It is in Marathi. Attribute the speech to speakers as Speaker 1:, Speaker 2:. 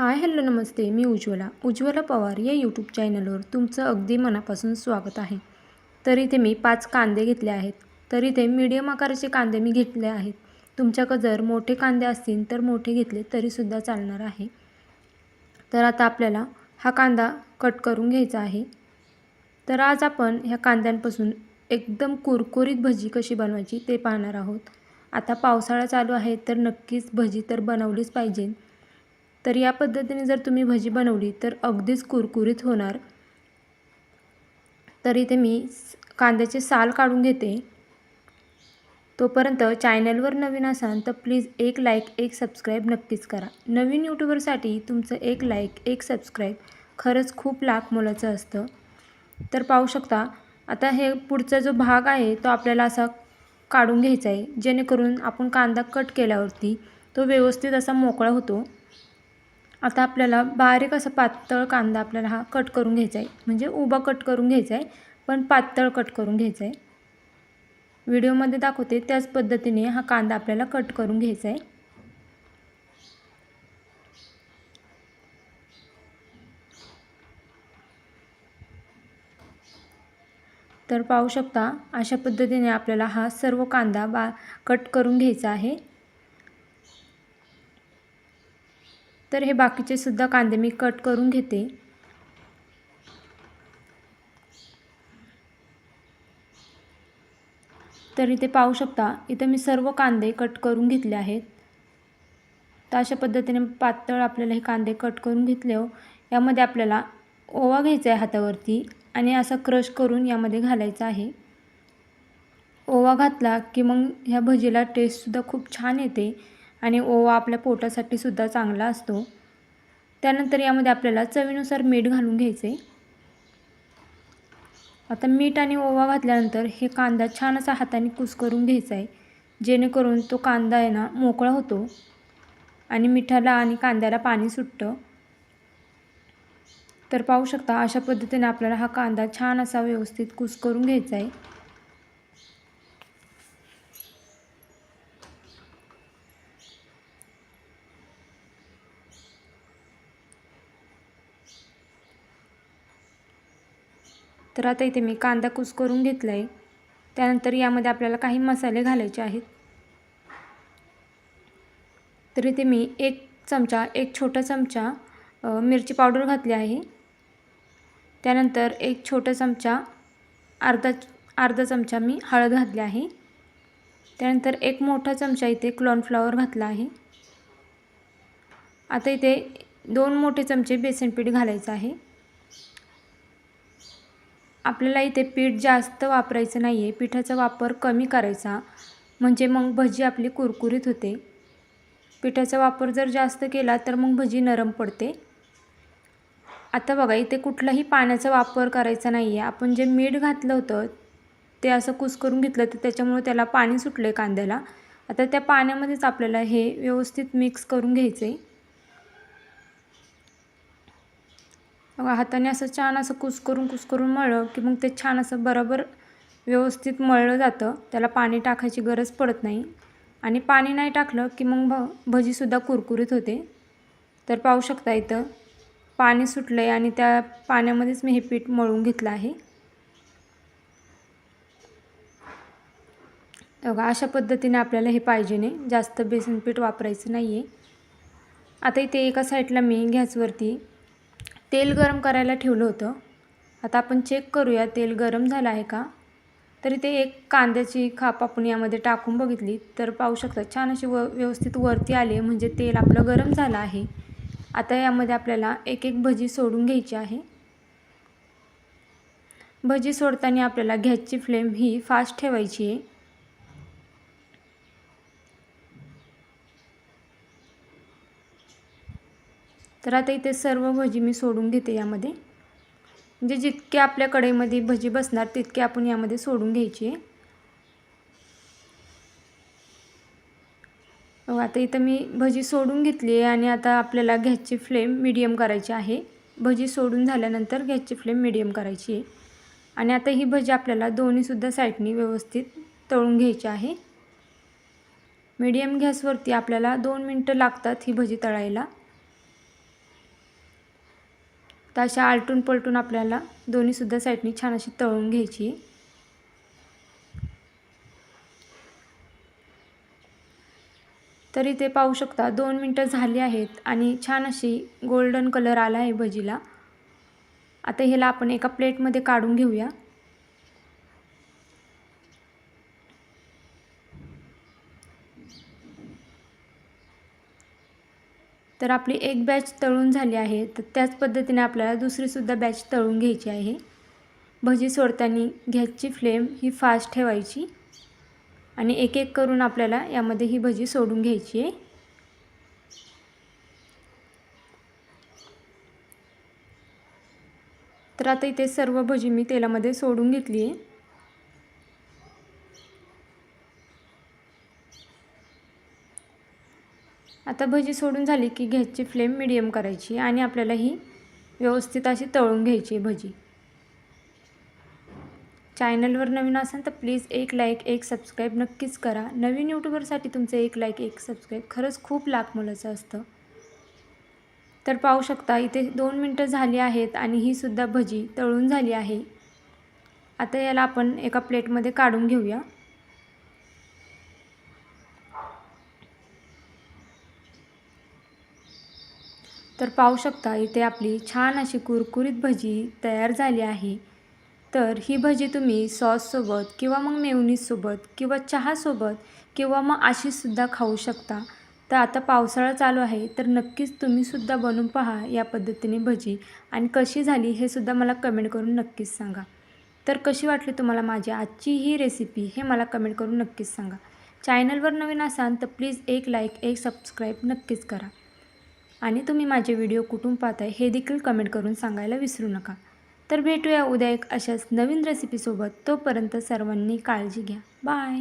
Speaker 1: हाय हॅलो नमस्ते. मी उज्ज्वला पवार या यूट्यूब चॅनलवर तुमचं अगदी मनापासून स्वागत आहे. तर इथे मी 5 कांदे घेतले आहेत. तर इथे मीडियम आकाराचे कांदे मी घेतले आहेत. तुमच्याकडे जर मोठे कांदे असतील तर मोठे घेतले तरीसुद्धा चालणार आहे. तर आता आपल्याला हा कांदा कट करून घ्यायचा आहे. तर आज आपण ह्या कांद्यांपासून एकदम कुरकुरीत भजी कशी बनवायची ते पाहणार आहोत. आता पावसाळा चालू आहे तर नक्कीच भजी तर बनवलीच पाहिजे. तर या पद्धतीने जर तुम्ही भजी बनवली तर अगदीच कुरकुरीत होणार. तर इथे मी कांद्याचे साल काढून घेते. तोपर्यंत चॅनलवर नवीन असाल तर प्लीज एक लाईक एक सबस्क्राईब नक्कीच करा. नवीन यूट्यूबरसाठी तुमचं एक लाईक एक सबस्क्राईब खरंच खूप लाख मोलाचं असतं. तर पाहू शकता आता हे पुढचा जो भाग आहे तो आपल्याला असा काढून घ्यायचा आहे, जेणेकरून आपण कांदा कट केल्यावरती तो व्यवस्थित असा मोकळा होतो. आता आपल्याला बारीक असा पातळ कांदा आपल्याला हा कट करून घ्यायचा आहे, म्हणजे उभा कट करून घ्यायचा आहे, पण पातळ कट करून घ्यायचा आहे. व्हिडिओमध्ये दाखवते त्याच पद्धतीने हा कांदा आपल्याला कट करून घ्यायचा आहे. तर पाहू शकता अशा पद्धतीने आपल्याला हा सर्व कांदा कट करून घ्यायचा आहे. तर हे बाकीचे सुद्धा कांदे मी कट करून घेते. तर इथे पाहू शकता इथे मी सर्व कांदे कट करून घेतले आहेत. तर अशा पद्धतीने पातळ आपल्याला हे कांदे कट करून घेतले. यामध्ये आपल्याला ओवा घ्यायचा आहे हातावरती आणि असा क्रश करून यामध्ये घालायचा आहे. ओवा घातला की मग ह्या भजीला टेस्टसुद्धा खूप छान येते आणि ओवा आपल्या पोटासाठी सुद्धा चांगला असतो. त्यानंतर यामध्ये आपल्याला चवीनुसार मीठ घालून घ्यायचे. आता मीठ आणि ओवा घातल्यानंतर हे कांदा छान असा हाताने कुस्करून घ्यायचा आहे, जेणेकरून तो कांदा आहे ना मोकळा होतो आणि मिठाला आणि कांद्याला पाणी सुटतं. तर पाहू शकता अशा पद्धतीने आपल्याला हा कांदा छान असा व्यवस्थित कुस्करून घ्यायचा आहे. तर आता इथे मी कांदा कुस्करून घेतला आहे. त्यानंतर यामध्ये आपल्याला काही मसाले घालायचे आहेत. तर इथे मी एक छोटा चमचा मिरची पावडर घातली आहे. त्यानंतर एक छोटा चमचा अर्धा चमचा मी हळद घातली आहे. त्यानंतर एक मोठा चमचा इथे कॉर्नफ्लॉवर घातला आहे. आता इथे 2 मोठे चमचे बेसन पीठ घालायचं आहे. आपल्याला इथे पीठ जास्त वापरायचं नाही आहे, पिठाचा वापर कमी करायचा, म्हणजे मग भजी आपली कुरकुरीत होते. पिठाचा वापर जर जास्त केला तर मग भजी नरम पडते. आता बघा इथे कुठलाही पाण्याचा वापर करायचा नाही आहे. आपण जे मीठ घातलं होतं ते असं कुस्करून घेतलं तर त्याच्यामुळे त्याला पाणी सुटलं आहे कांद्याला. आता त्या पाण्यामध्येच आपल्याला हे व्यवस्थित मिक्स करून घ्यायचं आहे. बघा हाताने असं छान असं कुस्करून मळलं की मग ते छान असं बरोबर व्यवस्थित मळलं जातं. त्याला पाणी टाकायची गरज पडत नाही आणि पाणी नाही टाकलं की मग भजीसुद्धा कुरकुरीत होते. तर पाहू शकता इथं पाणी सुटलं आहे आणि त्या पाण्यामध्येच मी हे पीठ मळून घेतलं आहे. बघा अशा पद्धतीने आपल्याला हे पाहिजे नाही, जास्त बेसन पीठ वापरायचं नाही आहे. आता इथे एका साईडला मी गॅसवरती तेल गरम करायला ठेवलं होतं. आता आपण चेक करूया तेल गरम झालं आहे का. तर इथे एक कांद्याची खाप आपण यामध्ये टाकून बघितली तर पाहू शकता छान अशी व्यवस्थित वरती आली आहे, म्हणजे तेल आपलं गरम झालं आहे. आता यामध्ये आपल्याला एक एक भजी सोडून घ्यायची आहे. भजी सोडताना आपल्याला गॅसची फ्लेम ही फास्ट ठेवायची आहे. तर आता इथे सर्व भजी मी सोडून घेते यामध्ये, म्हणजे जितके आपल्या कढईमध्ये भजी बसणार तितके आपण यामध्ये सोडून घ्यायची आहे. आता इथं मी भजी सोडून घेतली आहे आणि आता आपल्याला गॅसची फ्लेम मीडियम करायची आहे. भजी सोडून झाल्यानंतर गॅसची फ्लेम मीडियम करायची आहे आणि आता ही भजी आपल्याला दोन्हीसुद्धा साईडनी व्यवस्थित तळून घ्यायची आहे. मीडियम गॅसवरती आपल्याला 2 मिनटं लागतात ही भजी तळायला. तर अशा आलटून पलटून आपल्याला दोन्हीसुद्धा साईडनी छान अशी तळून घ्यायची. तर इथे पाहू शकता 2 मिनटं झाली आहेत आणि छान अशी गोल्डन कलर आला आहे भजीला. आता ह्याला आपण एका प्लेटमध्ये काढून घेऊया. तर आपली एक बॅच तळून झाली आहे. तर त्याच पद्धतीने आपल्याला दुसरीसुद्धा बॅच तळून घ्यायची आहे. भजी सोडताना गॅसची फ्लेम ही फास्ट ठेवायची आणि एक एक करून आपल्याला यामध्ये ही भजी सोडून घ्यायची आहे. तर आता इथे सर्व भजी मी तेलामध्ये सोडून घेतली आहे. आता भजी सोडून झाली की गॅसची फ्लेम मीडियम करायची आणि आपल्याला ही व्यवस्थित अशी तळून घ्यायची भजी. चॅनलवर नवीन असाल तर प्लीज एक लाईक एक सबस्क्राईब नक्कीच करा. नवीन यूट्यूबरसाठी तुमचं एक लाईक एक सबस्क्राईब खरंच खूप लाख मोलाचं असतं. तर पाहू शकता इथे 2 मिनटं झाली आहेत आणि ही सुद्धा भजी तळून झाली आहे. आता याला आपण एका प्लेटमध्ये काढून घेऊया. तर पाहू शकता इथे आपली छान अशी कुरकुरीत भजी तयार झाली आहे. तर ही भजी तुम्ही सॉससोबत किंवा मग मेयोनीजसोबत किंवा चहासोबत किंवा मग अशीसुद्धा खाऊ शकता. तर आता पावसाळा चालू आहे तर नक्कीच तुम्हीसुद्धा बनवून पहा या पद्धतीने भजी आणि कशी झाली हे सुद्धा मला कमेंट करून नक्कीच सांगा. तर कशी वाटली तुम्हाला माझी आजची ही रेसिपी हे मला कमेंट करून नक्कीच सांगा. चॅनलवर नवीन असाल तर प्लीज एक लाईक एक सबस्क्राईब नक्कीच करा आणि तुम्ही माझे व्हिडिओ कुठून पाहताय हे देखील कमेंट करून सांगायला विसरू नका. तर भेटूया उद्या एक अशाच नवीन रेसिपीसोबत. तोपर्यंत सर्वांनी काळजी घ्या. बाय.